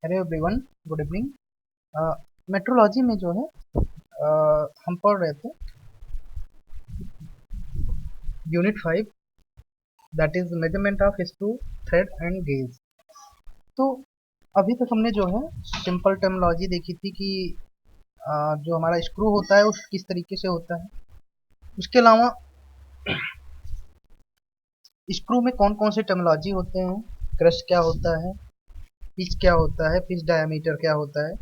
Hello everyone, good evening. Metrology में जो है हम पढ़ रहे थे unit 5, that is measurement of screw thread and gauge. तो अभी तक हमने जो है सिंपल टर्मिनोलॉजी देखी थी कि जो हमारा स्क्रू होता है वो किस तरीके से होता है। उसके अलावा स्क्रू में कौन कौन से टर्मिनोलॉजी होते हैं, क्रश क्या होता है, पिच क्या होता है, पिच डायमीटर क्या होता है।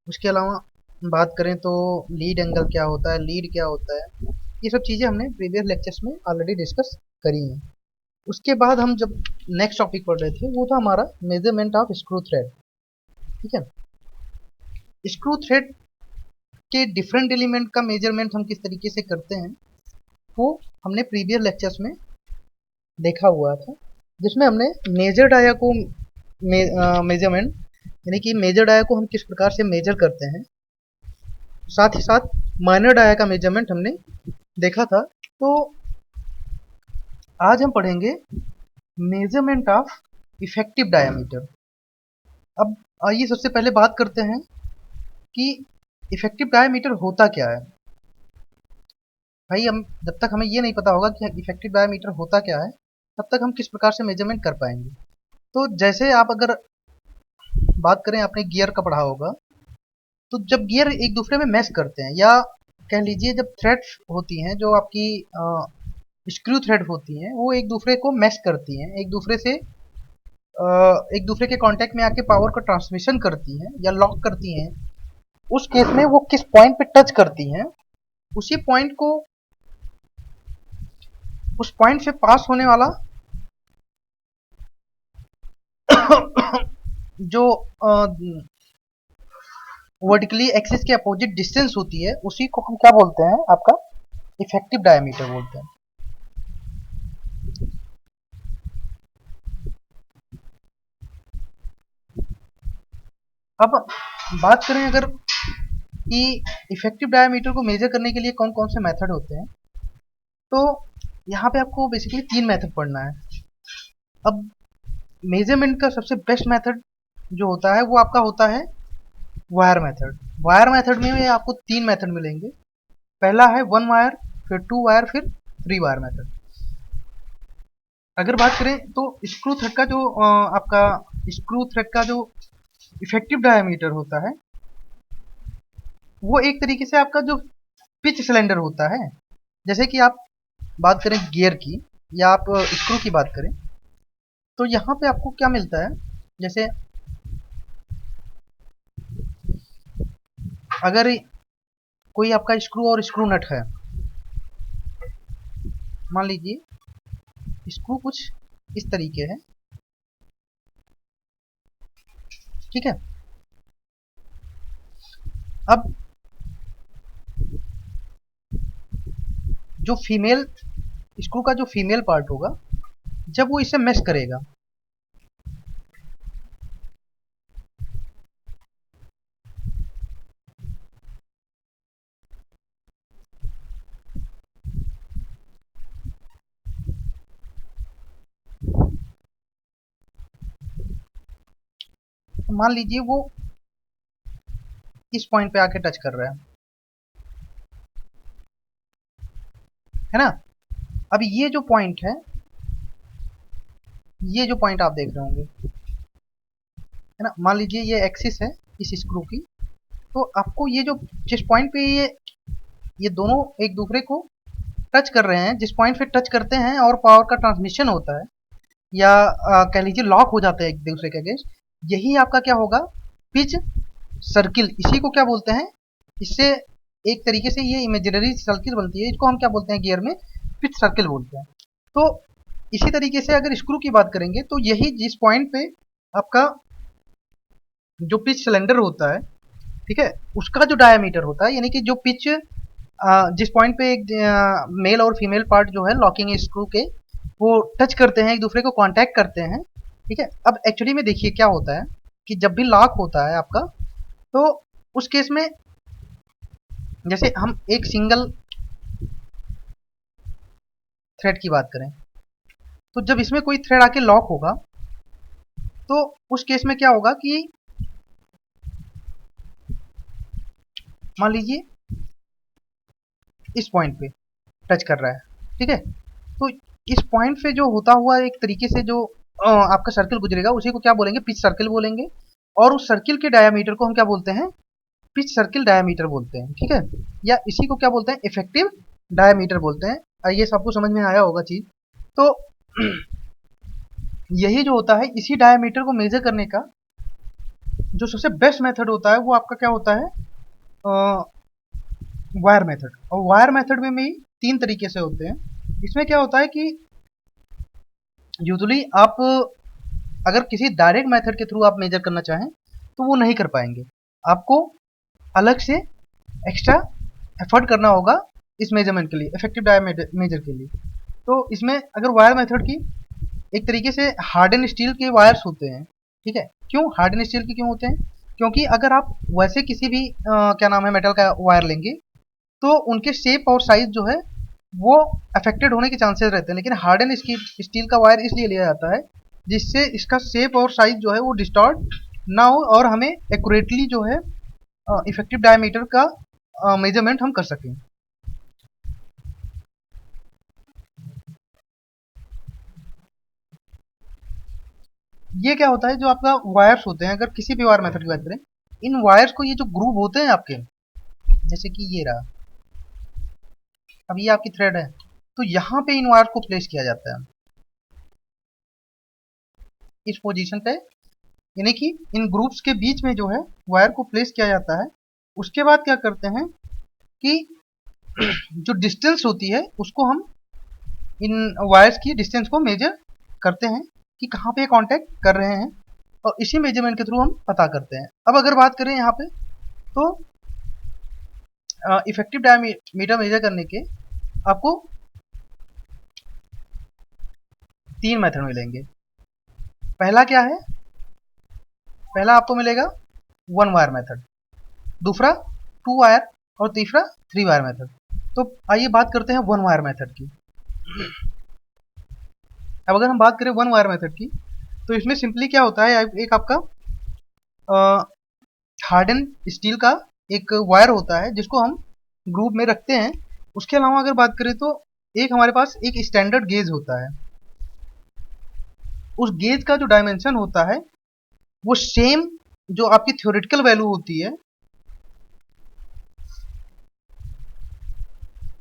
उसके अलावा बात करें तो लीड एंगल क्या होता है, लीड क्या होता है। ये सब चीज़ें हमने प्रीवियस लेक्चर्स में ऑलरेडी डिस्कस करी हैं। उसके बाद हम जब नेक्स्ट टॉपिक पढ़ रहे थे वो था हमारा मेजरमेंट ऑफ स्क्रू थ्रेड। ठीक है, स्क्रू थ्रेड के डिफरेंट एलिमेंट का मेजरमेंट हम किस तरीके से करते हैं वो हमने प्रीवियस लेक्चर्स में देखा हुआ था, जिसमें हमने मेजर डाया को मेजरमेंट यानी कि मेजर डाया को हम किस प्रकार से मेजर करते हैं, साथ ही साथ माइनर डाया का मेजरमेंट हमने देखा था। तो आज हम पढ़ेंगे मेजरमेंट ऑफ इफेक्टिव डायमीटर। अब आइए सबसे पहले बात करते हैं कि इफेक्टिव डायमीटर होता क्या है। भाई हम जब तक हमें ये नहीं पता होगा कि इफेक्टिव डायमीटर होता क्या है तब तक हम किस प्रकार से मेजरमेंट कर पाएंगे। तो जैसे आप अगर बात करें, आपने गियर का पढ़ा होगा, तो जब गियर एक दूसरे में मैच करते हैं या कह लीजिए जब थ्रेड होती हैं जो आपकी स्क्रू थ्रेड होती हैं वो एक दूसरे को मैच करती हैं, एक दूसरे से एक दूसरे के कांटेक्ट में आके पावर का ट्रांसमिशन करती हैं या लॉक करती हैं। उस केस में वो किस पॉइंट पे टच करती हैं, उसी पॉइंट को, उस पॉइंट से पास होने वाला जो वर्टिकली एक्सिस के अपोजिट डिस्टेंस होती है उसी को हम क्या बोलते हैं, आपका इफेक्टिव डायमीटर बोलते हैं। अब बात करें अगर कि इफेक्टिव डायमीटर को मेजर करने के लिए कौन कौन से मेथड होते हैं, तो यहाँ पे आपको बेसिकली 3 मेथड पढ़ना है। अब मेजरमेंट का सबसे बेस्ट मेथड जो होता है वो आपका होता है वायर मेथड। वायर मेथड में आपको 3 मेथड मिलेंगे। पहला है 1 वायर, फिर 2 वायर, फिर 3 वायर मेथड। अगर बात करें तो स्क्रू थ्रेड का जो आपका स्क्रू थ्रेड का जो इफेक्टिव डायमीटर होता है वो एक तरीके से आपका जो पिच सिलेंडर होता है। जैसे कि आप बात करें गियर की या आप स्क्रू की बात करें तो यहाँ पे आपको क्या मिलता है, जैसे अगर कोई आपका स्क्रू और स्क्रू नट है, मान लीजिए स्क्रू कुछ इस तरीके है, ठीक है। अब जो फीमेल स्क्रू का जो फीमेल पार्ट होगा जब वो इसे मैश करेगा, तो मान लीजिए वो इस पॉइंट पे आके टच कर रहा है ना। अब ये जो पॉइंट है, ये जो पॉइंट आप देख रहे होंगे, है ना, मान लीजिए ये एक्सिस है इस स्क्रू की। तो आपको ये जो जिस पॉइंट पे ये दोनों एक दूसरे को टच कर रहे हैं, जिस पॉइंट पे टच करते हैं और पावर का ट्रांसमिशन होता है या कह लीजिए लॉक हो जाते हैं एक दूसरे के अगेंस्ट, यही आपका क्या होगा, पिच सर्किल। इसी को क्या बोलते हैं, इससे एक तरीके से ये इमेजिनरी सर्किल बनती है, इसको हम क्या बोलते हैं गियर में, पिच सर्किल बोलते हैं। तो इसी तरीके से अगर स्क्रू की बात करेंगे तो यही जिस पॉइंट पे आपका जो पिच सिलेंडर होता है, ठीक है, उसका जो डायमीटर होता है, यानी कि जो पिच जिस पॉइंट पे एक मेल और फीमेल पार्ट जो है लॉकिंग स्क्रू के वो टच करते हैं, एक दूसरे को कांटेक्ट करते हैं, ठीक है। अब एक्चुअली में देखिए क्या होता है कि जब भी लॉक होता है आपका, तो उस केस में जैसे हम एक सिंगल थ्रेड की बात करें तो जब इसमें कोई थ्रेड आके लॉक होगा तो उस केस में क्या होगा कि मान लीजिए इस पॉइंट पे टच कर रहा है, ठीक है। तो इस पॉइंट पे जो होता हुआ एक तरीके से जो आपका सर्कल गुजरेगा उसी को क्या बोलेंगे, पिच सर्कल बोलेंगे। और उस सर्किल के डायामीटर को हम क्या बोलते हैं, पिच सर्किल डायामीटर बोलते हैं, ठीक है। या इसी को क्या बोलते हैं, इफेक्टिव डायामीटर बोलते हैं। ये सबको समझ में आया होगा चीज। तो यही जो होता है, इसी डायामीटर को मेजर करने का जो सबसे बेस्ट मेथड होता है वो आपका क्या होता है, वायर मेथड। और वायर मेथड में भी 3 तरीके से होते हैं। इसमें क्या होता है कि यूजुअली आप अगर किसी डायरेक्ट मेथड के थ्रू आप मेजर करना चाहें तो वो नहीं कर पाएंगे, आपको अलग से एक्स्ट्रा एफर्ट करना होगा इस मेजरमेंट के लिए, इफेक्टिव डायमीटर मेजर के लिए। तो इसमें अगर वायर मेथड की एक तरीके से हार्डन स्टील के वायर्स होते हैं, ठीक है। क्यों हार्डन स्टील के क्यों होते हैं, क्योंकि अगर आप वैसे किसी भी क्या नाम है मेटल का वायर लेंगे तो उनके शेप और साइज जो है वो अफेक्टेड होने के चांसेस रहते हैं। लेकिन हार्डन स्टील का वायर इसलिए लिया जाता है जिससे इसका शेप और साइज जो है वो डिस्टॉर्ट ना हो और हमें एक्यूरेटली जो है इफेक्टिव डायमीटर का मेजरमेंट हम कर सकें। ये क्या होता है, जो आपका वायर्स होते हैं, अगर किसी भी वायर मेथड की बात करें, इन वायर्स को ये जो ग्रूव होते हैं आपके, जैसे कि ये रहा, अब ये आपकी थ्रेड है, तो यहाँ पे इन वायर को प्लेस किया जाता है इस पोजीशन पे, यानी कि इन ग्रुप्स के बीच में जो है वायर को प्लेस किया जाता है। उसके बाद क्या करते हैं कि जो डिस्टेंस होती है उसको हम इन वायर्स की डिस्टेंस को मेजर करते हैं कि कहाँ पे कांटेक्ट कर रहे हैं, और इसी मेजरमेंट के थ्रू हम पता करते हैं। अब अगर बात करें यहाँ पे, तो इफेक्टिव डायमीटर मेजर करने के आपको 3 मेथड मिलेंगे। पहला क्या है, पहला आपको मिलेगा 1 वायर मेथड, दूसरा 2 वायर और तीसरा 3 वायर मेथड। तो आइए बात करते हैं 1 वायर मेथड की। अब अगर हम बात करें 1 वायर मेथड की, तो इसमें सिंपली क्या होता है, एक आपका हार्डन स्टील का एक वायर होता है जिसको हम ग्रुप में रखते हैं। उसके अलावा अगर बात करें तो एक हमारे पास एक स्टैंडर्ड गेज होता है। उस गेज का जो डायमेंशन होता है वो सेम जो आपकी थ्योरेटिकल वैल्यू होती है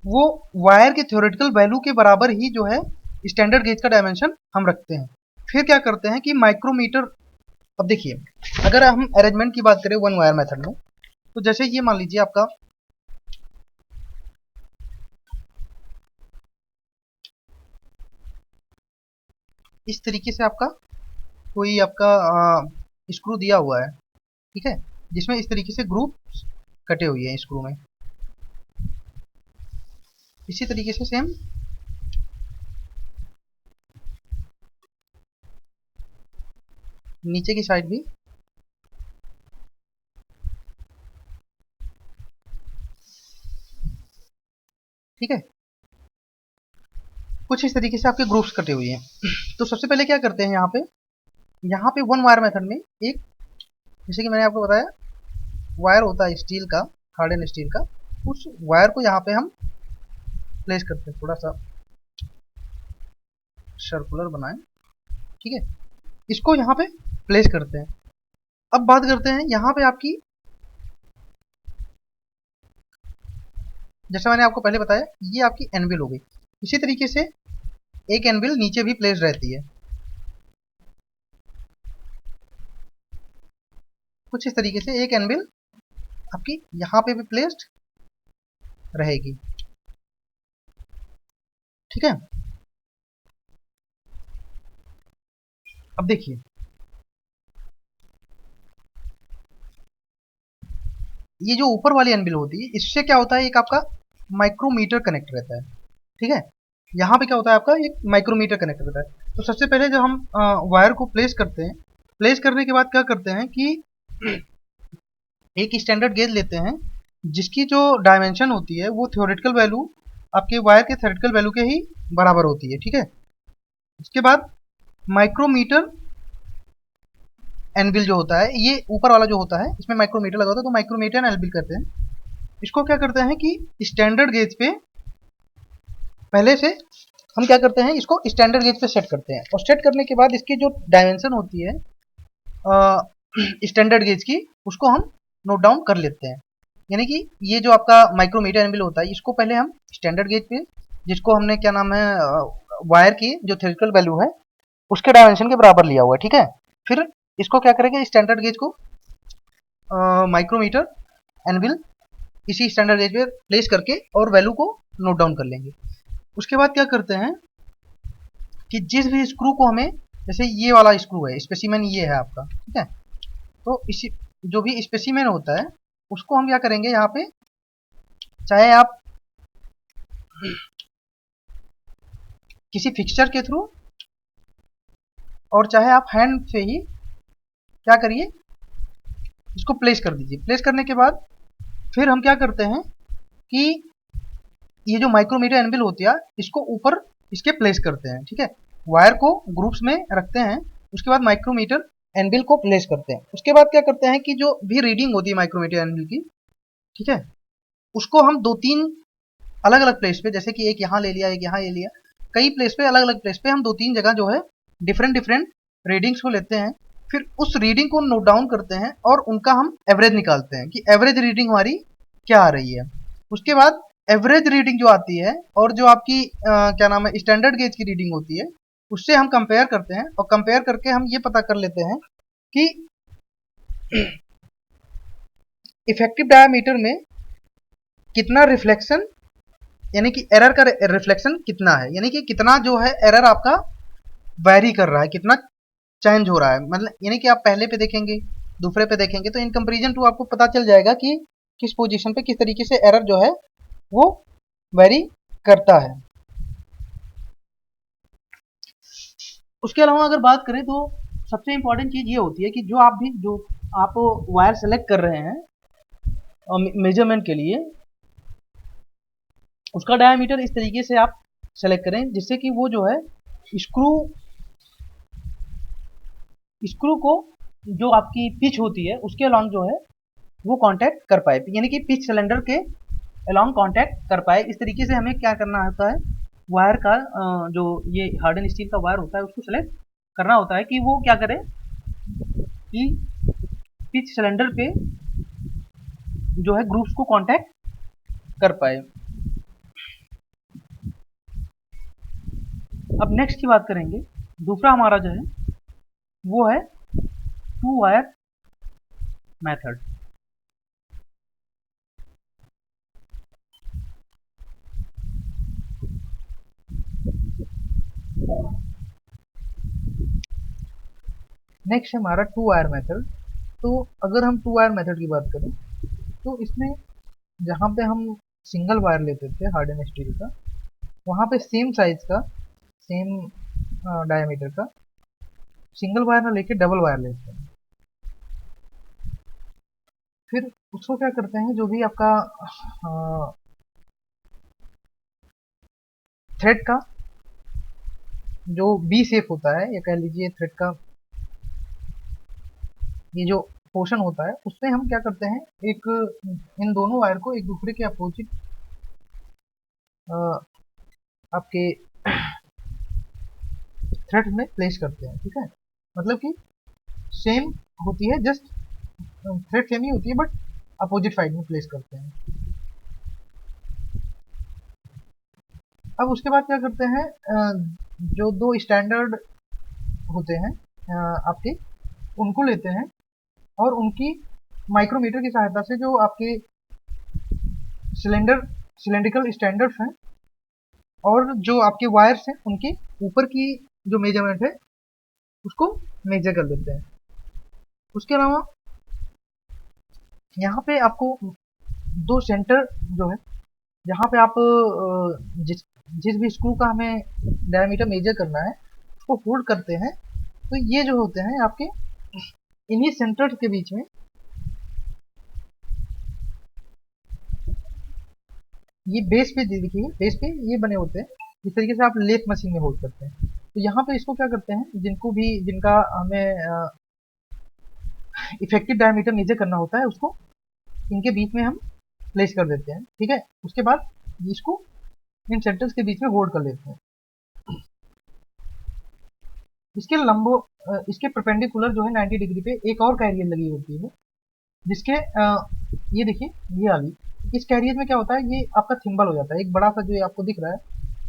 वो वायर के थ्योरेटिकल वैल्यू के बराबर ही जो है स्टैंडर्ड गेज का डायमेंशन हम रखते हैं। फिर क्या करते हैं कि माइक्रोमीटर, अब देखिए अगर हम अरेंजमेंट की बात करें 1 वायर मेथड में, तो जैसे ये मान लीजिए आपका इस तरीके से आपका कोई आपका स्क्रू दिया हुआ है, ठीक है, जिसमें इस तरीके से ग्रुप कटे हुए हैं स्क्रू में। इसी तरीके से सेम नीचे की साइड भी, ठीक है, कुछ इस तरीके से आपके ग्रुप्स कटे हुए हैं। तो सबसे पहले क्या करते हैं, यहाँ पे 1 वायर मेथड में एक, जैसे कि मैंने आपको बताया वायर होता है स्टील का, हार्डन स्टील का, उस वायर को यहाँ पे हम प्लेस करते हैं, थोड़ा सा सर्कुलर बनाएं, ठीक है, इसको यहाँ पे प्लेस करते हैं। अब बात करते हैं यहाँ पे आपकी, जैसा मैंने आपको पहले बताया ये आपकी एनविल हो गई। इसी तरीके से एक एनविल नीचे भी प्लेस रहती है, कुछ इस तरीके से एक एनविल आपकी यहाँ पे भी प्लेस्ड रहेगी, ठीक है। अब देखिए ये जो ऊपर वाली एनविल होती है इससे क्या होता है, एक आपका माइक्रोमीटर कनेक्ट रहता है, ठीक है। यहाँ पे क्या होता है, आपका एक माइक्रोमीटर कनेक्ट रहता है। तो सबसे पहले जब हम वायर को प्लेस करते हैं, प्लेस करने के बाद क्या करते हैं कि एक स्टैंडर्ड गेज लेते हैं जिसकी जो डायमेंशन होती है वो थ्योरेटिकल वैल्यू आपके वायर के थ्योरेटिकल वैल्यू के ही बराबर होती है, ठीक है। उसके बाद माइक्रोमीटर एनविल जो होता है, ये ऊपर वाला जो होता है इसमें माइक्रोमीटर लगा होता है, तो माइक्रोमीटर एंड एनविल करते हैं। इसको क्या करते हैं कि स्टैंडर्ड गेज पे पहले से हम क्या करते हैं, इसको स्टैंडर्ड गेज पे सेट करते हैं, और सेट करने के बाद इसकी जो डायमेंशन होती है स्टैंडर्ड गेज की, उसको हम नोट डाउन कर लेते हैं। यानी कि ये जो आपका माइक्रोमीटर एनविल होता है, इसको पहले हम स्टैंडर्ड गेज पे, जिसको हमने क्या नाम है वायर की जो थ्योरेटिकल वैल्यू है उसके डायमेंशन के बराबर लिया हुआ है, ठीक है। फिर इसको क्या करेंगे, स्टैंडर्ड गेज को माइक्रोमीटर एनविल इसी स्टैंडर्ड गेज पे प्लेस करके और वैल्यू को नोट डाउन कर लेंगे। उसके बाद क्या करते हैं कि जिस भी स्क्रू को हमें, जैसे ये वाला स्क्रू है, स्पेसिमेन ये है आपका, ठीक है, तो इसी जो भी स्पेसिमेन होता है उसको हम क्या करेंगे यहाँ पे, चाहे आप किसी फिक्सचर के थ्रू और चाहे आप हैंड से ही क्या करिए, इसको प्लेस कर दीजिए। प्लेस करने के बाद फिर हम क्या करते हैं कि ये जो माइक्रोमीटर एनविल होती है इसको ऊपर इसके प्लेस करते हैं, ठीक है। वायर को ग्रुप्स में रखते हैं, उसके बाद माइक्रोमीटर एनविल को प्लेस करते हैं। उसके बाद क्या करते हैं कि जो भी रीडिंग होती है माइक्रोमीटर एनविल की, ठीक है, उसको हम 2-3 अलग अलग प्लेस पे, जैसे कि एक यहाँ ले लिया, एक यहाँ ले लिया, कई प्लेस पे, अलग अलग प्लेस पे हम 2-3 जगह जो है डिफरेंट डिफरेंट रीडिंग्स को लेते हैं। फिर उस रीडिंग को नोट डाउन करते हैं और उनका हम एवरेज निकालते हैं कि एवरेज रीडिंग हमारी क्या आ रही है। उसके बाद एवरेज रीडिंग जो आती है और जो आपकी क्या नाम है स्टैंडर्ड गेज की रीडिंग होती है, उससे हम कंपेयर करते हैं, और कंपेयर करके हम ये पता कर लेते हैं कि इफेक्टिव डायामीटर में कितना रिफ्लेक्शन, यानी कि एरर का रिफ्लेक्शन कितना है, यानी कि कितना जो है एरर आपका वेरी कर रहा है, कितना चेंज हो रहा है। मतलब यानी कि आप पहले पे देखेंगे, दूसरे पे देखेंगे, तो इन कंपैरिजन टू आपको पता चल जाएगा कि किस पोजीशन पे किस तरीके से एरर जो है वो वेरी करता है। उसके अलावा अगर बात करें तो सबसे इंपॉर्टेंट चीज ये होती है कि जो आप वायर सेलेक्ट कर रहे हैं मेजरमेंट के लिए, उसका डायमीटर इस तरीके से आप सेलेक्ट करें जिससे कि वो जो है स्क्रू को जो आपकी पिच होती है उसके अलॉन्ग जो है वो कांटेक्ट कर पाए, यानी कि पिच सिलेंडर के अलॉन्ग कांटेक्ट कर पाए। इस तरीके से हमें क्या करना होता है, वायर का जो ये हार्डन स्टील का वायर होता है उसको सेलेक्ट करना होता है कि वो क्या करे कि पिच सिलेंडर पे जो है ग्रुप्स को कांटेक्ट कर पाए। अब नेक्स्ट की बात करेंगे, दूसरा हमारा जो है वो है 2 वायर मेथड। नेक्स्ट है हमारा 2 वायर मेथड। तो अगर हम 2 वायर मेथड की बात करें तो इसमें जहाँ पे हम सिंगल वायर लेते थे हार्डन स्टील का, वहाँ पे सेम साइज का, सेम डायमीटर का सिंगल वायर ना लेके डबल वायर लेते हैं। फिर उसको क्या करते हैं, जो भी आपका थ्रेड का जो बी शेप होता है, या कह लीजिए थ्रेड का ये जो पोर्शन होता है, उसमें हम क्या करते हैं, एक इन दोनों वायर को एक दूसरे के अपोजिट आपके थ्रेड में प्लेस करते हैं, ठीक है। मतलब कि सेम होती है, जस्ट थ्रेड सेम ही होती है बट अपोजिट साइड में प्लेस करते हैं। अब उसके बाद क्या करते हैं, जो 2 स्टैंडर्ड होते हैं आपके, उनको लेते हैं और उनकी माइक्रोमीटर की सहायता से जो आपके सिलेंड्रिकल स्टैंडर्ड्स हैं और जो आपके वायर्स हैं उनके ऊपर की जो मेजरमेंट है उसको मेजर कर लेते हैं। उसके अलावा यहाँ पे आपको 2 सेंटर जो है, जहाँ पे आप जिस भी स्क्रू का हमें डायमीटर मेजर करना है उसको होल्ड करते हैं, तो ये जो होते हैं आपके इन्हीं सेंटर्स के बीच में ये बेस पे देखिए, बेस पे ये बने होते हैं, इस तरीके से आप लेथ मशीन में होल्ड करते हैं। तो यहाँ पे इसको क्या करते हैं, जिनका हमें इफेक्टिव डायमीटर मेजर करना होता है उसको इनके बीच में हम प्लेस कर देते हैं, ठीक है। उसके बाद इसको इन सेंटर्स के बीच में होल्ड कर लेते हैं। इसके लंबो इसके परपेंडिकुलर जो है 90 डिग्री पे एक और कैरियर लगी होती है, जिसके ये देखिए ये वाली, इस कैरियर में क्या होता है, ये आपका थिम्बल हो जाता है, एक बड़ा सा जो आपको दिख रहा है,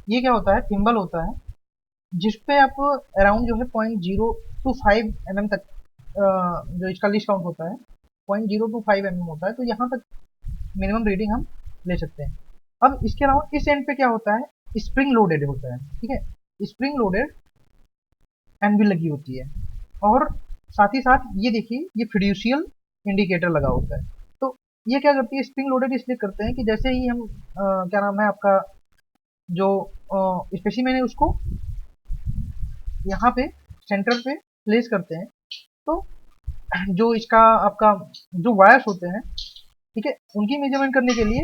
ये क्या होता है, थिम्बल होता है, जिसपे आप अराउंड जो है 0.025 mm तक जो इसका लिस्ट काउंट होता है 0.025 mm होता है, तो यहाँ तक मिनिमम रीडिंग हम ले सकते हैं। अब इसके अलावा इस एंड पे क्या होता है, स्प्रिंग लोडेड होता है, ठीक है, स्प्रिंग लोडेड एनविल लगी होती है, और साथ ही साथ ये देखिए ये फिड्यूशियल इंडिकेटर लगा होता है। तो ये क्या करती है, स्प्रिंग लोडेड इसलिए करते हैं कि जैसे ही हम क्या नाम है आपका जो स्पेसिमेन है उसको यहाँ पे सेंटर पे प्लेस करते हैं, तो जो इसका आपका जो वायर्स होते हैं, ठीक है, उनकी मेजरमेंट करने के लिए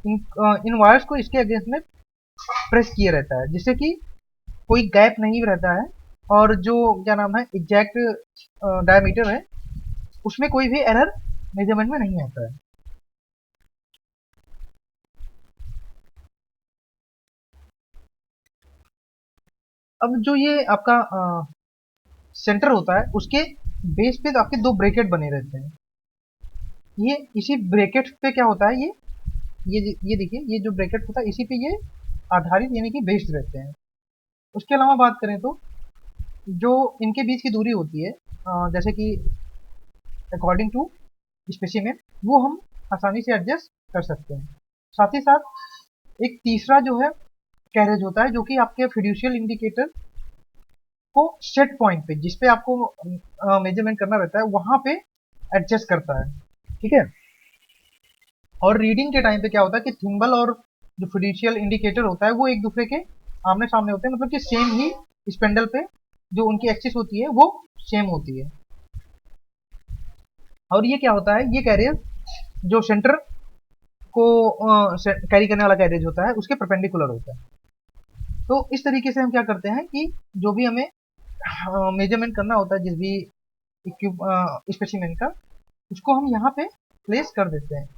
इन वायर्स को इसके अगेंस्ट में प्रेस किया रहता है, जिससे कि कोई गैप नहीं रहता है, और जो क्या नाम है एग्जैक्ट डायमीटर है उसमें कोई भी एरर मेजरमेंट में नहीं आता है। अब जो ये आपका सेंटर होता है उसके बेस पे तो आपके दो ब्रैकेट बने रहते हैं, ये इसी ब्रैकेट पे क्या होता है, ये देखिए ये जो ब्रैकेट होता है इसी पे ये आधारित यानी कि बेस्ड रहते हैं। उसके अलावा बात करें तो जो इनके बीच की दूरी होती है जैसे कि अकॉर्डिंग टू स्पेसिमेन वो हम आसानी से एडजस्ट कर सकते हैं। साथ ही साथ एक तीसरा जो है कैरेज होता है जो कि आपके फिड्यूशियल इंडिकेटर को सेट पॉइंट पे जिस पे आपको मेजरमेंट करना रहता है वहां पे एडजस्ट करता है, ठीक है। और रीडिंग के टाइम पे क्या होता है कि थिम्बल और जो फिड्यूशियल इंडिकेटर होता है वो एक दूसरे के आमने सामने होते हैं, मतलब कि सेम ही स्पेंडल पे जो उनकी एक्सिस होती है वो सेम होती है। और ये क्या होता है, ये कैरियर जो सेंटर को कैरी करने वाला कैरियर होता है उसके परपेंडिकुलर होता है। तो इस तरीके से हम क्या करते हैं कि जो भी हमें मेजरमेंट करना होता है जिस भी स्पेसिमेन का, उसको हम यहाँ पे प्लेस कर देते हैं।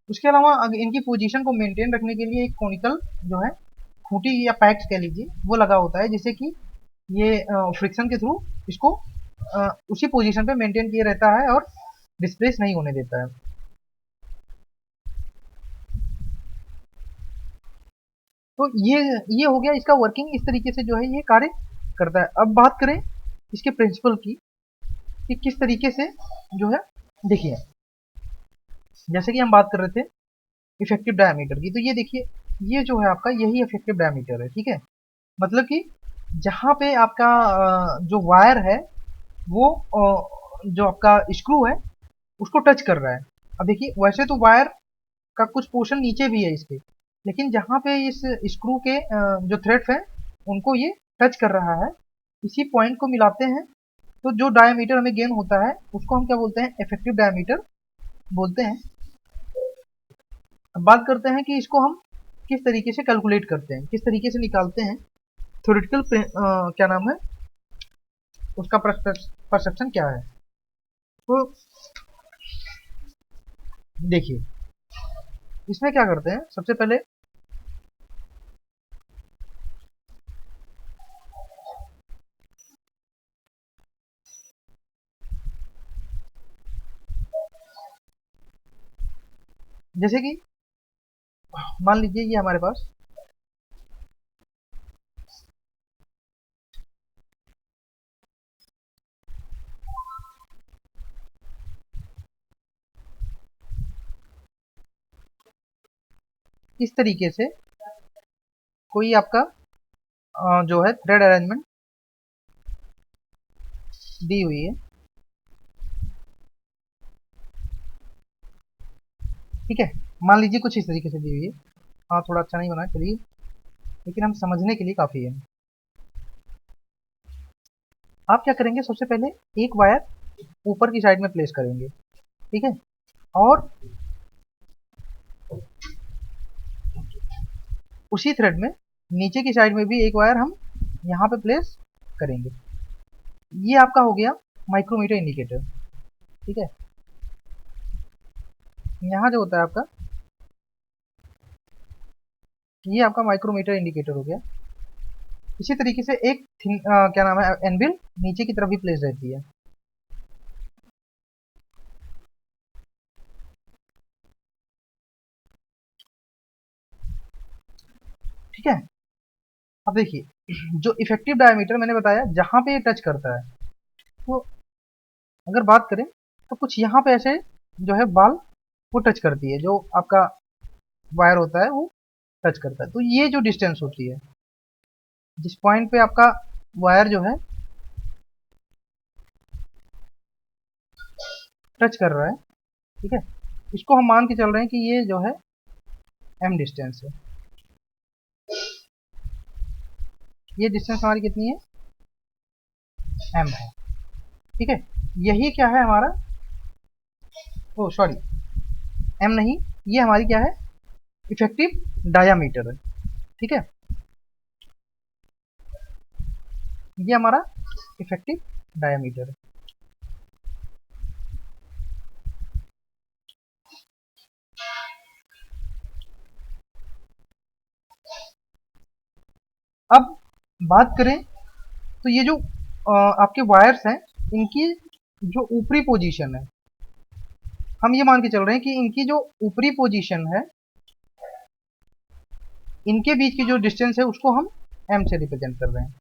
उसके अलावा इनकी पोजीशन को मेंटेन रखने के लिए एक कोनिकल जो है खूंटी या पैक्स कह लीजिए वो लगा होता है, जिससे कि ये फ्रिक्शन के थ्रू इसको उसी पोजीशन पे मेंटेन किए रहता है और डिस्प्लेस नहीं होने देता है। तो ये हो गया इसका वर्किंग, इस तरीके से जो है ये कार्य करता है। अब बात करें इसके प्रिंसिपल की कि किस तरीके से जो है, देखिए जैसे कि हम बात कर रहे थे इफेक्टिव डायमीटर की, तो ये देखिए ये जो है आपका यही इफेक्टिव डायमीटर है, ठीक है। मतलब कि जहाँ पे आपका जो वायर है वो जो आपका स्क्रू है उसको टच कर रहा है। अब देखिए वैसे तो वायर का कुछ पोर्शन नीचे भी है इसके, लेकिन जहाँ पे इस स्क्रू के जो थ्रेड्स हैं उनको ये टच कर रहा है, इसी पॉइंट को मिलाते हैं तो जो डायमीटर हमें गेन होता है उसको हम क्या बोलते हैं, इफेक्टिव डायमीटर बोलते हैं। अब बात करते हैं कि इसको हम किस तरीके से कैलकुलेट करते हैं, किस तरीके से निकालते हैं, थ्योरेटिकल क्या नाम है उसका परसेप्शन क्या है। तो देखिए इसमें क्या करते हैं, सबसे पहले जैसे कि मान लीजिए ये हमारे पास इस तरीके से कोई आपका जो है थ्रेड अरेंजमेंट दी हुई है, ठीक है। मान लीजिए कुछ इस तरीके से दी हुई है, हाँ थोड़ा अच्छा नहीं बना चलिए, लेकिन हम समझने के लिए काफ़ी है। आप क्या करेंगे, सबसे पहले एक वायर ऊपर की साइड में प्लेस करेंगे, ठीक है, और उसी थ्रेड में नीचे की साइड में भी एक वायर हम यहाँ पे प्लेस करेंगे। ये आपका हो गया माइक्रोमीटर इंडिकेटर। ठीक है। यहाँ जो होता है आपका, ये आपका माइक्रोमीटर इंडिकेटर हो गया। इसी तरीके से एक क्या नाम है, एनविल नीचे की तरफ भी प्लेस रहती है। ठीक है। अब देखिए, जो इफेक्टिव डायमीटर मैंने बताया जहां पे ये टच करता है, तो अगर बात करें तो कुछ यहाँ पे ऐसे जो है बाल वो टच करती है, जो आपका वायर होता है वो टच करता है। तो ये जो डिस्टेंस होती है, जिस पॉइंट पे आपका वायर जो है टच कर रहा है, ठीक है, इसको हम मान के चल रहे हैं कि ये जो है m डिस्टेंस है। ये डिस्टेंस हमारी कितनी है, m है। ठीक है, यही क्या है हमारा, ओ सॉरी, m नहीं, ये हमारी क्या है, इफेक्टिव डायामीटर है। ठीक है, ये हमारा इफेक्टिव डायामीटर है। अब बात करें तो ये जो आपके वायर्स हैं, इनकी जो ऊपरी पोजीशन है, हम ये मान के चल रहे हैं कि इनकी जो ऊपरी पोजीशन है, इनके बीच की जो डिस्टेंस है उसको हम m से रिप्रेजेंट कर रहे हैं।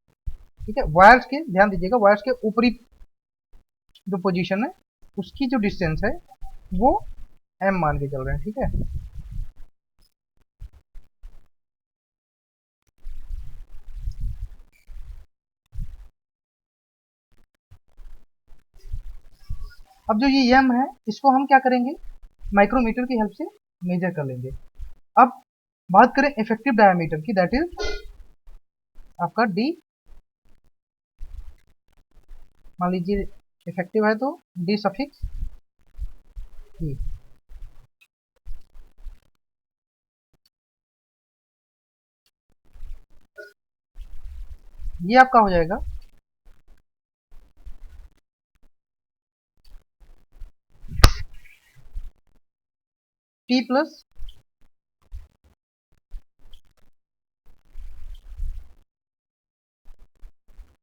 ठीक है, वायर्स के, ध्यान दीजिएगा, वायर्स के ऊपरी जो पोजीशन है उसकी जो डिस्टेंस है वो m मान के चल रहे हैं। ठीक है, अब जो ये m है इसको हम क्या करेंगे, माइक्रोमीटर की हेल्प से मेजर कर लेंगे। अब बात करें इफेक्टिव डायमीटर की, दैट इज आपका d, मान लीजिए इफेक्टिव है तो d सफिक्स e। ये आपका हो जाएगा t प्लस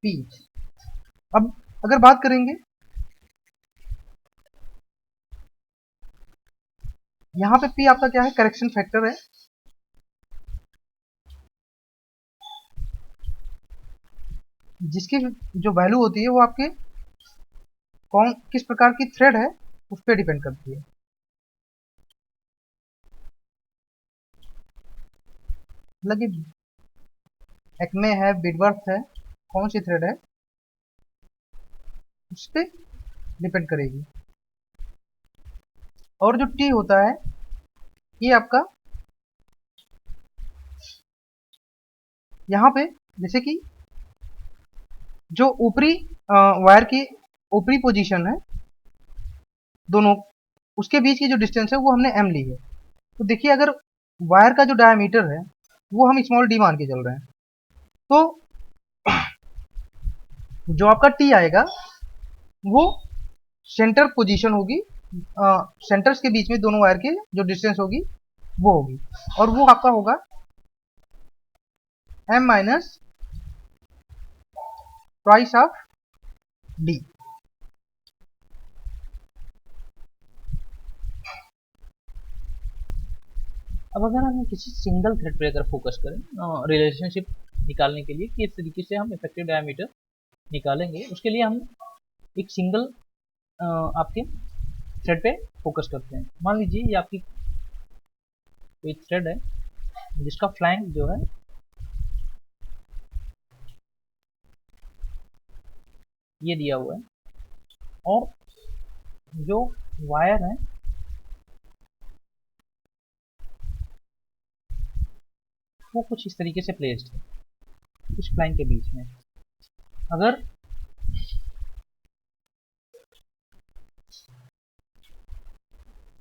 p। अब अगर बात करेंगे, यहाँ पे p आपका क्या है, करेक्शन फैक्टर है। जिसकी जो वैल्यू होती है वो आपके कौन किस प्रकार की थ्रेड है उस पर डिपेंड करती है। मतलब कि एक्मे है, बिडवर्थ है, कौन सी थ्रेड है उस पर डिपेंड करेगी। और जो टी होता है ये आपका यहाँ पे, जैसे कि जो ऊपरी वायर की ऊपरी पोजीशन है दोनों, उसके बीच की जो डिस्टेंस है वो हमने m ली है। तो देखिए, अगर वायर का जो डायमीटर है वो हम स्मॉल d मान के चल रहे हैं, तो जो आपका t आएगा वो सेंटर पोजीशन होगी, सेंटर्स के बीच में दोनों वायर के जो डिस्टेंस होगी वो होगी, और वो आपका होगा m minus twice of d। अब अगर हम किसी सिंगल थ्रेड पे अगर फोकस करें रिलेशनशिप निकालने के लिए कि इस तरीके से हम इफेक्टिव डायमीटर निकालेंगे, उसके लिए हम एक सिंगल आपके थ्रेड पे फोकस करते हैं। मान लीजिए ये आपकी कोई थ्रेड है जिसका फ्लैंक जो है ये दिया हुआ है, और जो वायर है वो कुछ इस तरीके से प्लेस्ड है कुछ फ्लैंक के बीच में। अगर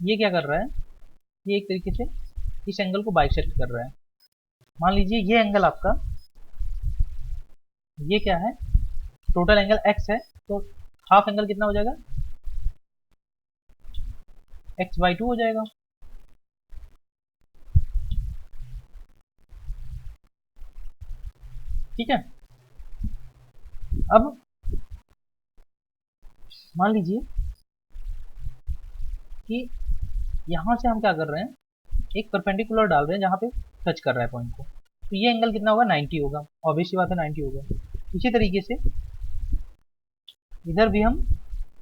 ये क्या कर रहा है, ये एक तरीके से इस एंगल को बाइसेक्ट कर रहा है। मान लीजिए ये एंगल आपका, ये क्या है, टोटल एंगल x है, तो हाफ एंगल कितना हो जाएगा, x/2 हो जाएगा। ठीक है। अब मान लीजिए कि यहां से हम क्या कर रहे हैं, एक परपेंडिकुलर डाल रहे हैं जहां पे टच कर रहा है पॉइंट को, तो ये एंगल कितना होगा, 90 होगा, ऑब्वियस सी बात है 90 होगा। इसी तरीके से इधर भी हम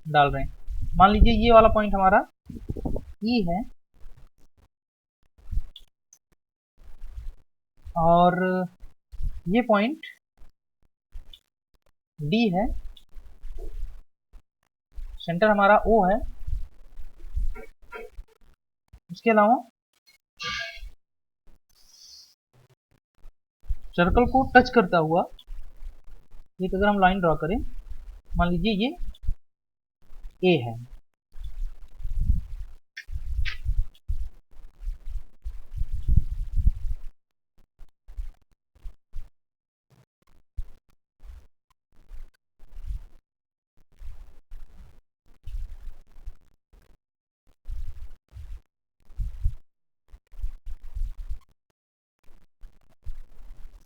डाल रहे हैं। मान लीजिए ये वाला पॉइंट हमारा ई है और ये पॉइंट डी है, सेंटर हमारा ओ है। उसके अलावा सर्कल को टच करता हुआ एक अगर हम लाइन ड्रॉ करें, मान लीजिए ये ए है,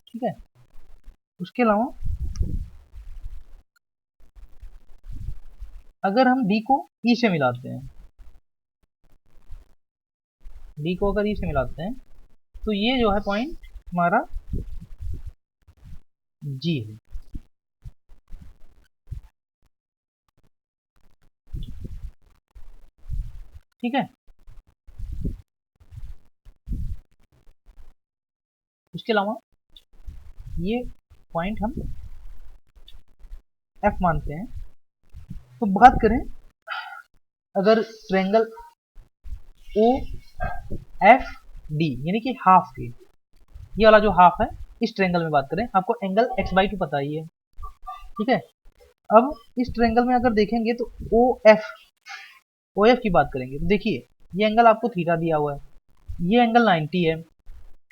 ठीक है। उसके अलावा अगर हम डी को ई से मिलाते हैं, डी को अगर ई से मिलाते हैं, तो ये जो है पॉइंट हमारा जी है। ठीक है। उसके अलावा ये पॉइंट हम एफ मानते हैं। तो बात करें अगर ट्रायंगल ओ एफ डी यानी कि हाफ के, ये वाला जो हाफ है, इस ट्रायंगल में बात करें, आपको एंगल x/2 पता ही है। ठीक है। अब इस ट्रायंगल में अगर देखेंगे तो ओ एफ की बात करेंगे तो देखिए ये एंगल आपको थीटा दिया हुआ है, ये एंगल 90 है।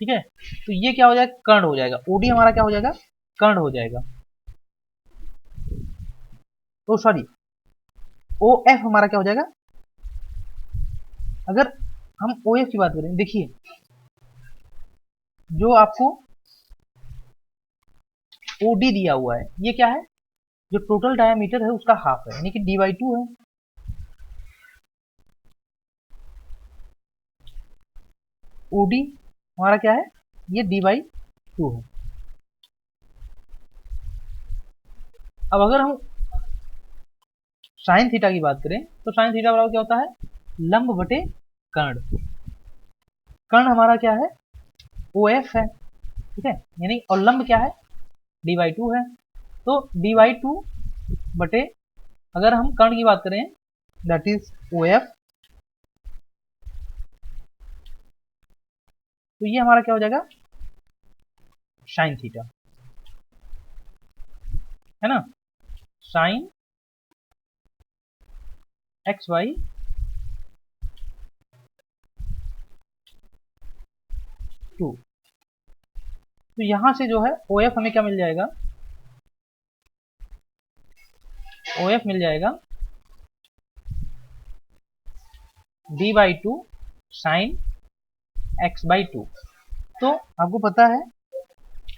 ठीक है। तो ये क्या हो जाएगा, कर्ण हो जाएगा, ओडी हमारा क्या हो जाएगा, कर्ण हो जाएगा। तो सॉरी, ओ एफ हमारा क्या हो जाएगा, अगर हम ओ एफ की बात करें, देखिए जो आपको ओडी दिया हुआ है ये क्या है, जो टोटल डायमीटर है उसका हाफ है, यानी कि d/2 है। ओडी हमारा क्या है, ये d/2 है। अब अगर हम साइन थीटा की बात करें तो साइन थीटा बराबर क्या होता है, लंब बटे कर्ण। कर्ण हमारा क्या है, ओ एफ है। ठीक है। यानी और लंब क्या है, d/2 है। तो d/2 बटे अगर हम कर्ण की बात करें दैट इज ओ एफ, तो ये हमारा क्या हो जाएगा, साइन थीटा, है ना, साइन x/2। तो यहां से जो है ओ एफ हमें क्या मिल जाएगा, ओ एफ मिल जाएगा d/2 साइन x/2। तो आपको पता है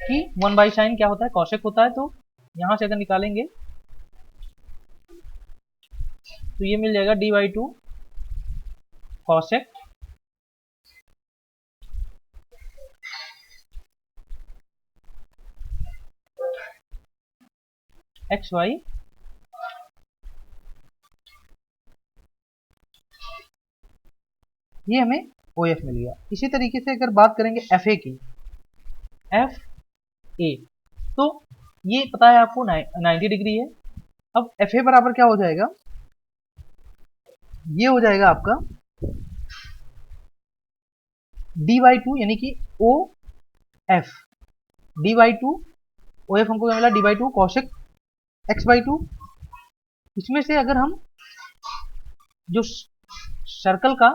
कि 1/sin क्या होता है, कौशिक होता है। तो यहां से अगर निकालेंगे तो ये मिल जाएगा d/2 कौशिक xy ये हमें ओ एफ मिल गया। इसी तरीके से अगर बात करेंगे एफ ए की, एफ ए, तो ये पता है आपको 90 डिग्री है। अब एफ ए बराबर क्या हो जाएगा, ये हो जाएगा आपका d/2 यानी कि O F, d/2 O F हमको क्या मिला, d/2 कौशिक x/2। इसमें से अगर हम जो सर्कल का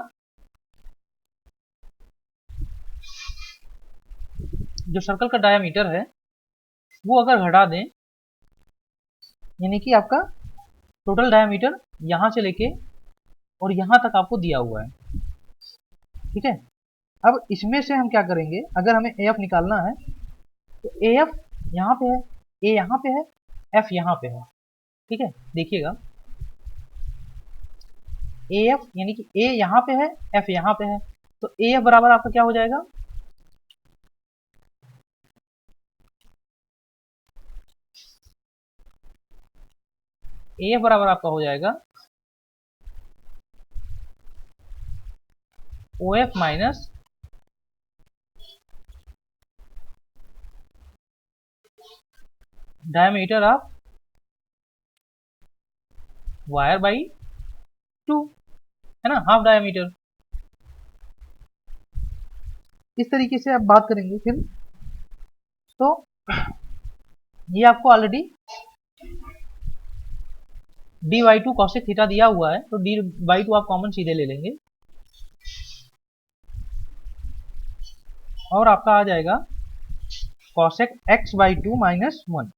डायामीटर है वो अगर घटा दें, यानी कि आपका टोटल डायामीटर यहां से लेके और यहाँ तक आपको दिया हुआ है, ठीक है। अब इसमें से हम क्या करेंगे, अगर हमें AF निकालना है तो AF यहाँ पे है, A यहाँ पे है, F यहाँ पे है, ठीक है। देखिएगा AF यानी कि A यहाँ पे है, F यहाँ पे है, तो AF बराबर आपका क्या हो जाएगा, AF बराबर आपका हो जाएगा OF minus diameter of wire by 2, है ना, हाफ डायमीटर। इस तरीके से आप बात करेंगे फिर। तो ये आपको ऑलरेडी d/2 cosec थीटा दिया हुआ है, तो d/2 आप कॉमन सीधे ले लेंगे और आपका आ जाएगा cosec x/2 minus 1।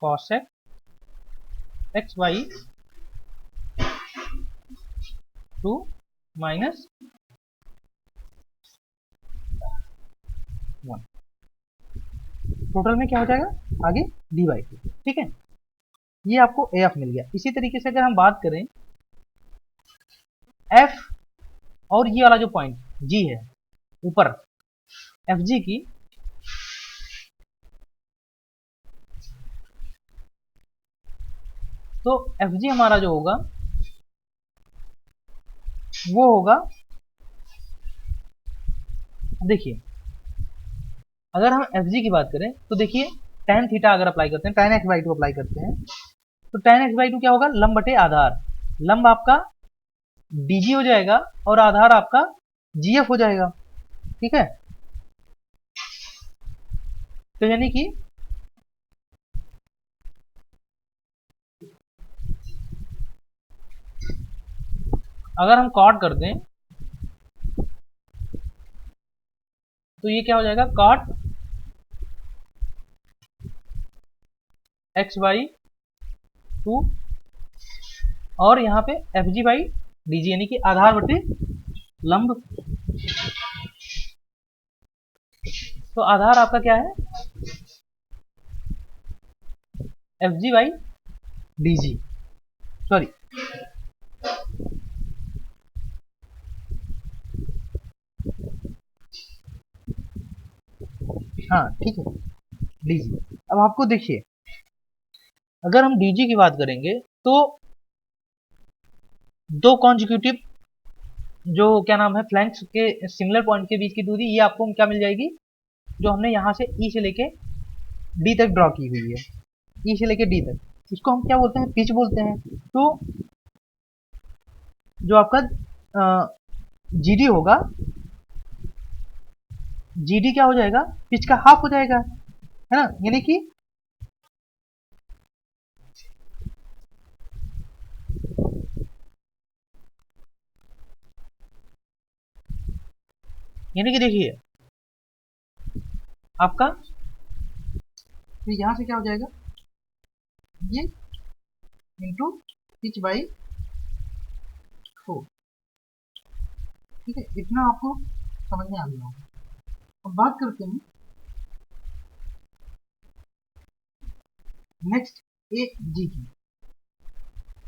cosec x/2 minus 1, total में क्या हो जाएगा आगे d/2, ठीक है। ये आपको AF मिल गया। इसी तरीके से अगर हम बात करें F और ये वाला जो पॉइंट G है ऊपर FG की, तो FG हमारा जो होगा वो होगा, देखिए अगर हम FG की बात करें तो देखिए tan थीटा अगर अप्लाई करते हैं, tan x/2 अप्लाई करते हैं, तो tan x/2 क्या होगा, लंब बटे आधार, लंब आपका DG हो जाएगा और आधार आपका GF हो जाएगा, ठीक है। तो यानी कि अगर हम कॉट कर दें तो ये क्या हो जाएगा, कॉट x/2 और यहाँ पे FG/DG यानी कि आधार बटे लंब। तो आधार आपका क्या है, FG/DG, सॉरी हाँ ठीक है DG। अब आपको देखिए अगर हम DG की बात करेंगे तो दो कॉन्जिक्यूटिव जो क्या नाम है फ्लैंक्स के सिमिलर पॉइंट के बीच की दूरी, ये आपको क्या मिल जाएगी, जो हमने यहाँ से E से लेके D तक ड्रॉ की हुई है, E से लेके D तक, इसको हम क्या बोलते हैं, पिच बोलते हैं। तो जो आपका GD होगा, GD क्या हो जाएगा, पिच का हाफ हो जाएगा, है ना, यानी कि देखिए आपका, तो यहाँ से क्या हो जाएगा, ये इंटू पिच बाई 4, ठीक है। इतना आपको समझ में आ गया होगा। अब बात करते हैं नेक्स्ट AG की,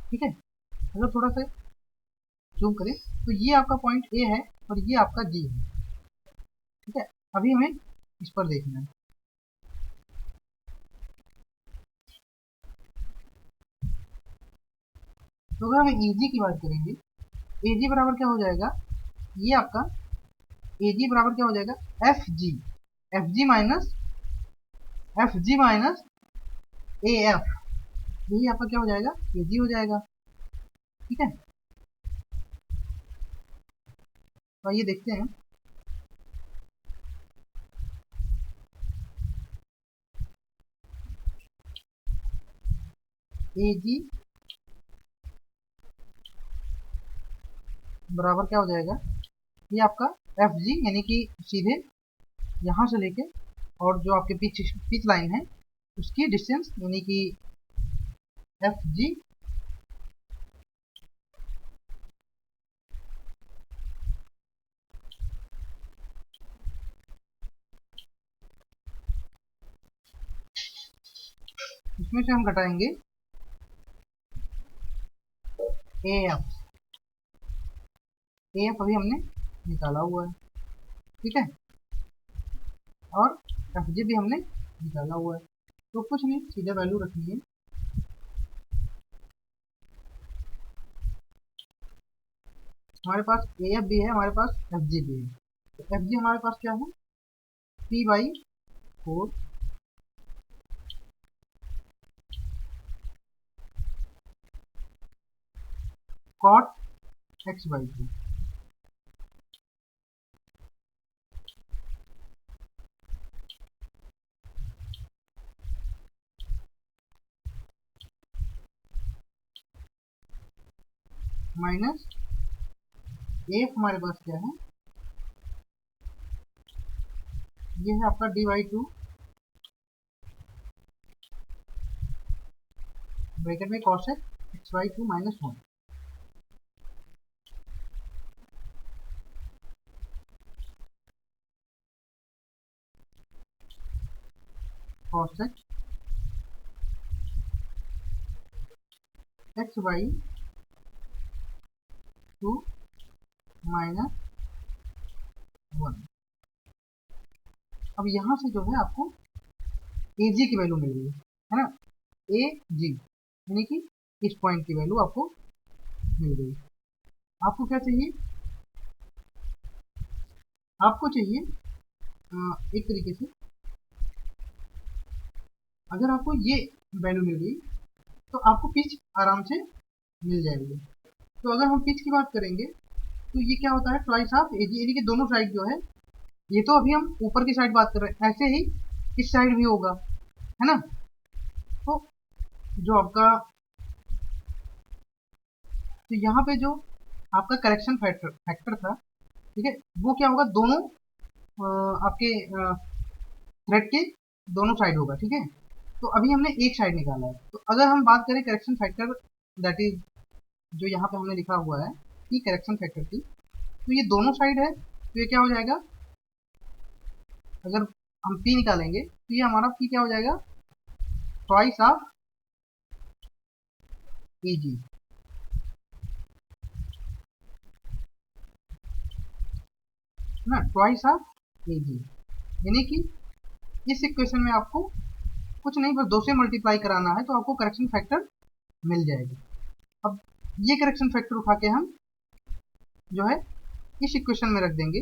ठीक है। अगर थोड़ा सा जूम करें तो ये आपका पॉइंट A है और ये आपका G है, ठीक है। अभी हमें इस पर देखना है, तो अगर हम AG की बात करेंगे, AG बराबर क्या हो जाएगा, ये आपका AG बराबर क्या हो जाएगा, FG माइनस AF, यही आपका क्या हो जाएगा, AG हो जाएगा, ठीक है। तो ये देखते हैं, AG बराबर क्या हो जाएगा, ये आपका FG यानी कि सीधे यहाँ से लेके और जो आपके पिच लाइन है उसकी डिस्टेंस यानी कि एफ जी उसमें से हम घटाएंगे ए एफ अभी हमने निकाला हुआ है, ठीक है, और एफ जी भी हमने निकाला हुआ है। तो कुछ नहीं, सीधा वैल्यू रखनी है। हमारे पास ए एफ भी है, हमारे पास एफ जी भी है। तो एफ जी हमारे पास क्या है, 3/4 cot x/2 माइनस एफ हमारे पास क्या है, ये है आपका d/2 ब्रैकेट में cos x/2 -1। cos x/2 -1। अब यहाँ से जो है आपको ए जी की वैल्यू मिल गई है ना, ए जी यानी कि इस पॉइंट की वैल्यू आपको मिल गई। आपको क्या चाहिए, आपको चाहिए एक तरीके से अगर आपको ये वैल्यू मिल गई तो आपको पिच आराम से मिल जाएगी। तो अगर हम पिच की बात करेंगे तो ये क्या होता है, ट्वाइस ऑफ ए जी, यानी कि दोनों साइड जो है, ये तो अभी हम ऊपर की साइड बात कर रहे हैं, ऐसे ही इस साइड भी होगा, है ना। तो जो आपका, तो यहाँ पे जो आपका करेक्शन फैक्टर था, ठीक है, वो क्या होगा, दोनों आपके थ्रेड के दोनों साइड होगा, ठीक है। तो अभी हमने एक साइड निकाला है, तो अगर हम बात करें करेक्शन फैक्टर, दैट इज जो यहाँ पे हमने लिखा हुआ है कि करेक्शन फैक्टर की, तो ये दोनों साइड है, तो ये क्या हो जाएगा, अगर हम पी निकालेंगे तो ये हमारा पी क्या हो जाएगा, ट्वाइस ऑफ ए जी, ना, ट्वाइस ऑफ ए जी, यानी कि इस इक्वेशन में आपको कुछ नहीं, बस 2 से मल्टीप्लाई कराना है तो आपको करेक्शन फैक्टर मिल जाएगा। अब ये करेक्शन फैक्टर उठा के हम जो है इस इक्वेशन में रख देंगे,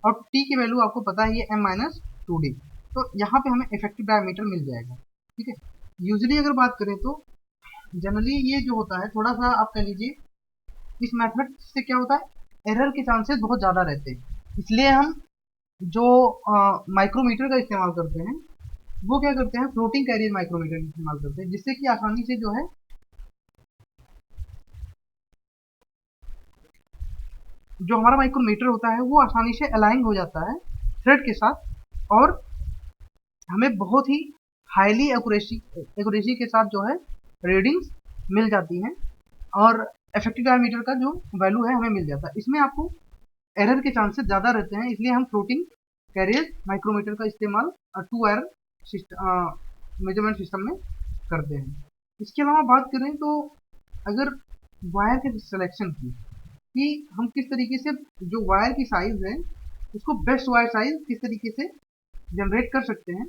और t की वैल्यू आपको पता है ये m-2d, तो यहाँ पे हमें इफेक्टिव डायमीटर मिल जाएगा, ठीक है। यूजुअली अगर बात करें तो जनरली ये जो होता है, थोड़ा सा आप कह लीजिए इस मेथड से क्या होता है, एरर के चांसेस बहुत ज़्यादा रहते हैं, इसलिए हम जो माइक्रोमीटर का इस्तेमाल करते हैं वो क्या करते हैं, फ्लोटिंग कैरियर माइक्रोमीटर का इस्तेमाल करते हैं, जिससे कि आसानी से जो है जो हमारा माइक्रोमीटर होता है वो आसानी से अलाइन हो जाता है थ्रेड के साथ, और हमें बहुत ही हाईली एक्यूरेसी के साथ जो है रीडिंग्स मिल जाती हैं, और इफेक्टिव डायमीटर का जो वैल्यू है हमें मिल जाता है। इसमें आपको एरर के चांसेस ज़्यादा रहते हैं, इसलिए हम फ्लोटिंग कैरियर माइक्रोमीटर का इस्तेमाल 2 वायर मेजरमेंट सिस्टम में करते हैं। इसके अलावा बात करें तो अगर वायर के सिलेक्शन की, कि हम किस तरीके से जो वायर की साइज है उसको बेस्ट वायर साइज किस तरीके से जनरेट कर सकते हैं,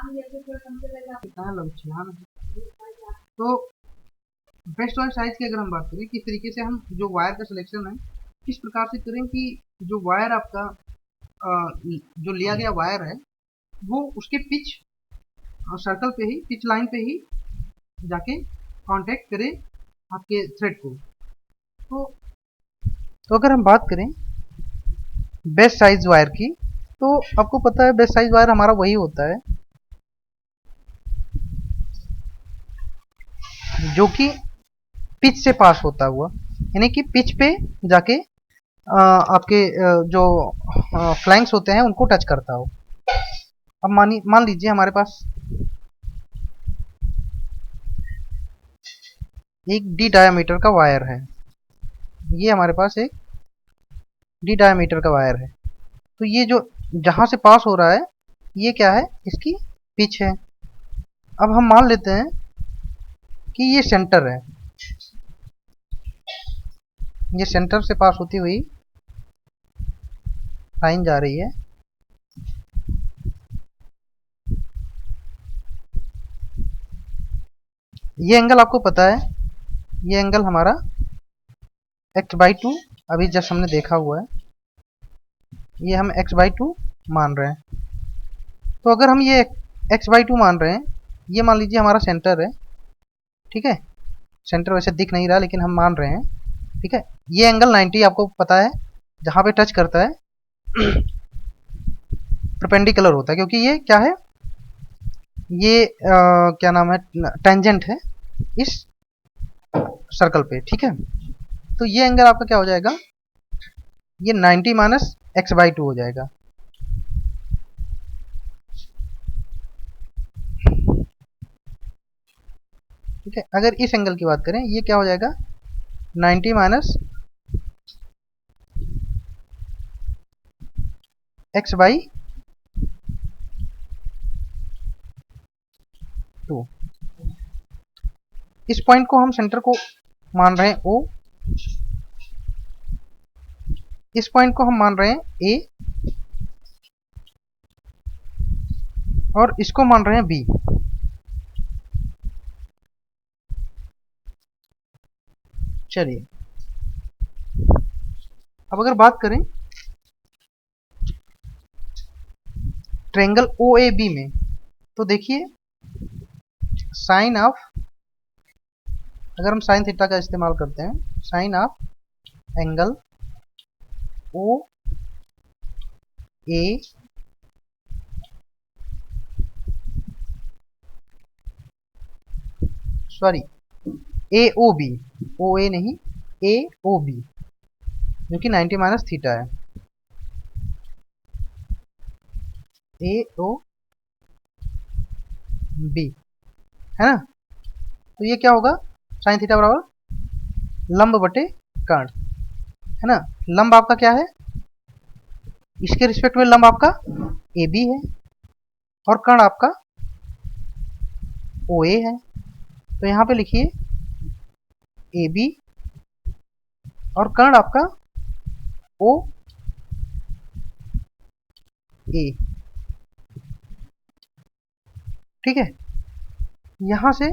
तो बेस्ट वायर साइज की अगर हम बात करें, किस तरीके से हम जो वायर का सिलेक्शन है किस प्रकार से करें कि जो वायर आपका जो लिया गया वायर है वो उसके पिच सर्कल पे ही, पिच लाइन पे ही जाके कांटेक्ट करे आपके थ्रेड को। तो अगर हम बात करें बेस्ट साइज वायर की, तो आपको पता है बेस्ट साइज वायर हमारा वही होता है जो कि पिच से पास होता हुआ, यानी कि पिच पे जाके आपके जो फ्लैंक्स होते हैं उनको टच करता हो। अब मान लीजिए हमारे पास एक डी डायमीटर का वायर है, ये हमारे पास एक डी डायमीटर का वायर है। तो ये जो जहां से पास हो रहा है ये क्या है, इसकी पिच है। अब हम मान लेते हैं कि ये सेंटर है, ये सेंटर से पास होती हुई लाइन जा रही है। ये एंगल आपको पता है, ये एंगल हमारा x/2 अभी जस्ट हमने देखा हुआ है, ये हम x/2 मान रहे हैं। तो अगर हम ये x/2 मान रहे हैं, ये मान लीजिए हमारा सेंटर है, ठीक है। सेंटर वैसे दिख नहीं रहा लेकिन हम मान रहे हैं, ठीक है। ये एंगल 90 आपको पता है, जहां पे टच करता है परपेंडिकुलर होता है, क्योंकि ये क्या है, ये क्या नाम है, टेंजेंट है इस सर्कल पे, ठीक है। तो ये एंगल आपका क्या हो जाएगा, ये 90 माइनस x/2 हो जाएगा। ठीक है, अगर इस एंगल की बात करें ये क्या हो जाएगा, 90 माइनस x/2। इस पॉइंट को हम सेंटर को मान रहे हैं O, इस पॉइंट को हम मान रहे हैं A, और इसको मान रहे हैं B। चलिए अब अगर बात करें ट्रायंगल OAB में, तो देखिए साइन ऑफ, अगर हम साइन थीटा का इस्तेमाल करते हैं, sine of angle OA sorry AOB, OA नहीं AOB, जो कि 90 माइनस थीटा है, AOB है ना। तो ये क्या होगा, साइन थीटा बराबर लंब बटे कर्ण, है ना। लंब आपका क्या है, इसके रिस्पेक्ट में लंब आपका AB है और कर्ण आपका OA है। तो यहाँ पे लिखिए AB और कर्ण आपका OA, ठीक है। यहाँ से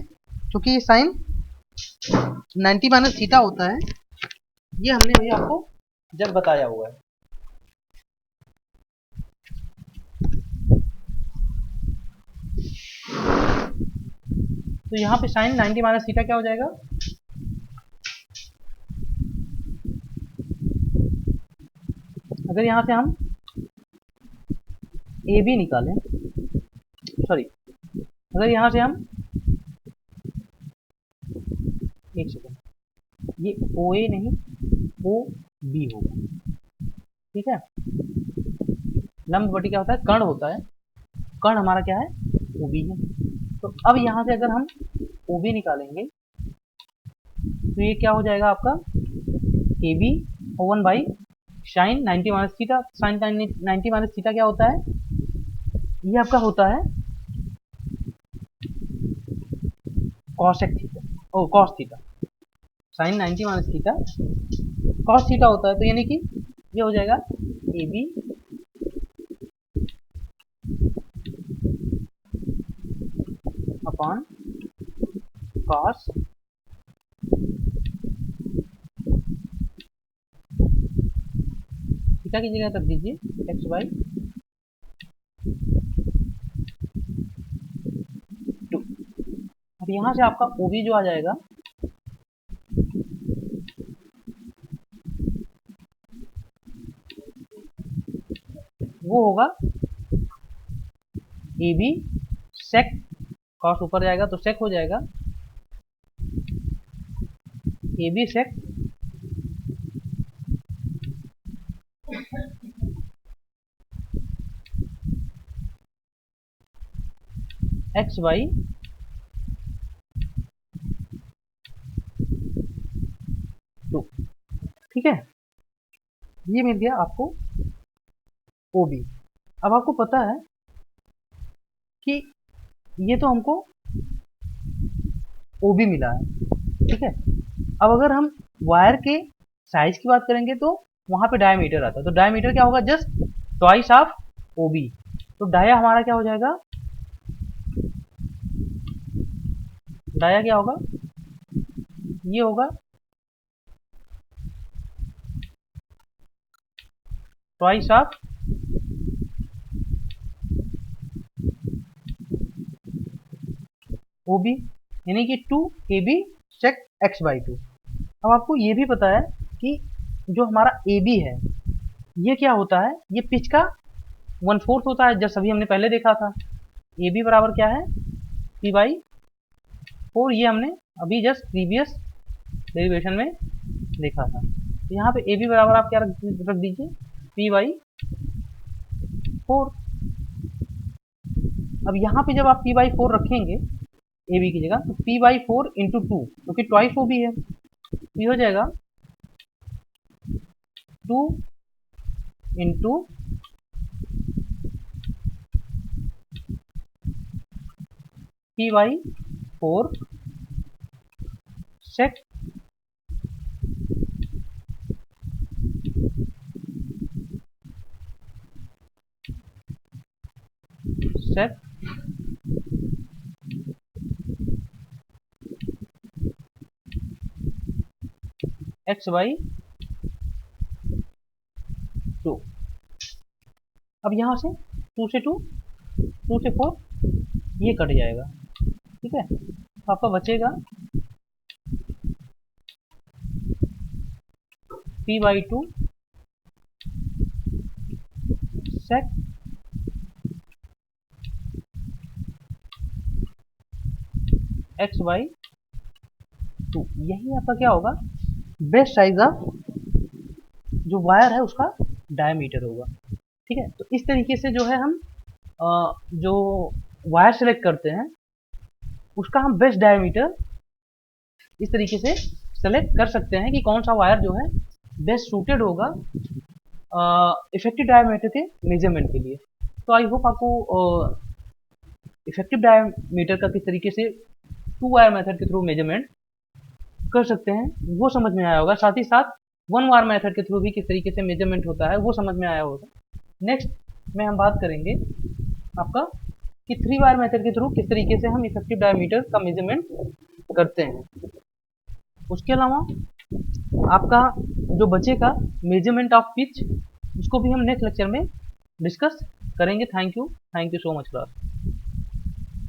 चूंकि ये साइन 90 माइनस थीटा होता है, ये हमने अभी आपको जब बताया हुआ है। तो यहाँ पे साइन 90 माइनस थीटा क्या हो जाएगा, अगर यहाँ से हम AB निकालें, सॉरी अगर यहाँ से हम, एक सेकंड, ये OA नहीं OB होगा, ठीक है। लंब बटी क्या होता है, कर्ण होता है, कर्ण हमारा क्या है OB है। तो अब यहाँ से अगर हम OB निकालेंगे तो ये क्या हो जाएगा आपका AB ओवन by sine 90 minus theta. Sine 90 minus theta क्या होता है, ये आपका होता है कॉसेक थीटा, ओ cos theta. Sine 90 minus theta cos theta होता है, तो यानी कि ये हो जाएगा AB अपॉन कॉस थीटा की जगह रख दीजिए एक्स बाई 2। अब यहाँ से आपका OB जो आ जाएगा वो होगा AB सेक, कॉस ऊपर जाएगा तो सेक हो जाएगा AB सेक एक्स बाई 2। ठीक है, ये मिल गया आपको OB। अब आपको पता है कि ये तो हमको OB मिला है, ठीक है। अब अगर हम वायर के साइज की बात करेंगे तो वहां पे डायमीटर आता है, तो डायमीटर क्या होगा, जस्ट ट्वाइस ऑफ OB। तो डाया हमारा क्या हो जाएगा, डाया क्या होगा, ये होगा ट्वाइस ऑफ OB, यानी कि 2AB सेक x बाई 2। अब आपको ये भी पता है कि जो हमारा AB है ये क्या होता है, ये पिच का 1/4 होता है, जैसे अभी हमने पहले देखा था। AB बराबर क्या है, P/4, ये हमने अभी जस्ट प्रीवियस डेरिवेशन में देखा था। तो यहाँ पे AB बराबर आप क्या रख दीजिए, P/4। अब यहाँ पे जब आप P/4 रखेंगे AB की जगह, तो P/4 इंटू 2, क्योंकि ट्वाइस OB है, तो ये हो जाएगा 2 into P/4 sec sec x by 2। अब यहाँ से 2 से 2, 2 से 4, ये कट जाएगा, ठीक है। तो आपका बचेगा P/2 सेक x बाई 2। यही आपका क्या होगा, बेस्ट साइज ऑफ जो वायर है उसका डायमीटर होगा, ठीक है। तो इस तरीके से जो है हम जो वायर सेलेक्ट करते हैं उसका हम बेस्ट डायमीटर इस तरीके से सेलेक्ट कर सकते हैं कि कौन सा वायर जो है बेस्ट सूटेड होगा इफेक्टिव डायमीटर के मेजरमेंट के लिए। तो आई होप आपको इफेक्टिव डायमीटर का किस तरीके से 2 वायर मेथड के थ्रू मेजरमेंट कर सकते हैं वो समझ में आया होगा, साथ ही साथ 1 वायर मेथड के थ्रू भी किस तरीके से मेजरमेंट होता है वो समझ में आया होगा। नेक्स्ट में हम बात करेंगे आपका कि 3 वायर मेथड के थ्रू किस तरीके से हम इफेक्टिव डायमीटर का मेजरमेंट करते हैं। उसके अलावा आपका जो बचेगा मेजरमेंट ऑफ पिच, उसको भी हम नेक्स्ट लेक्चर में डिस्कस करेंगे। Thank you so much class.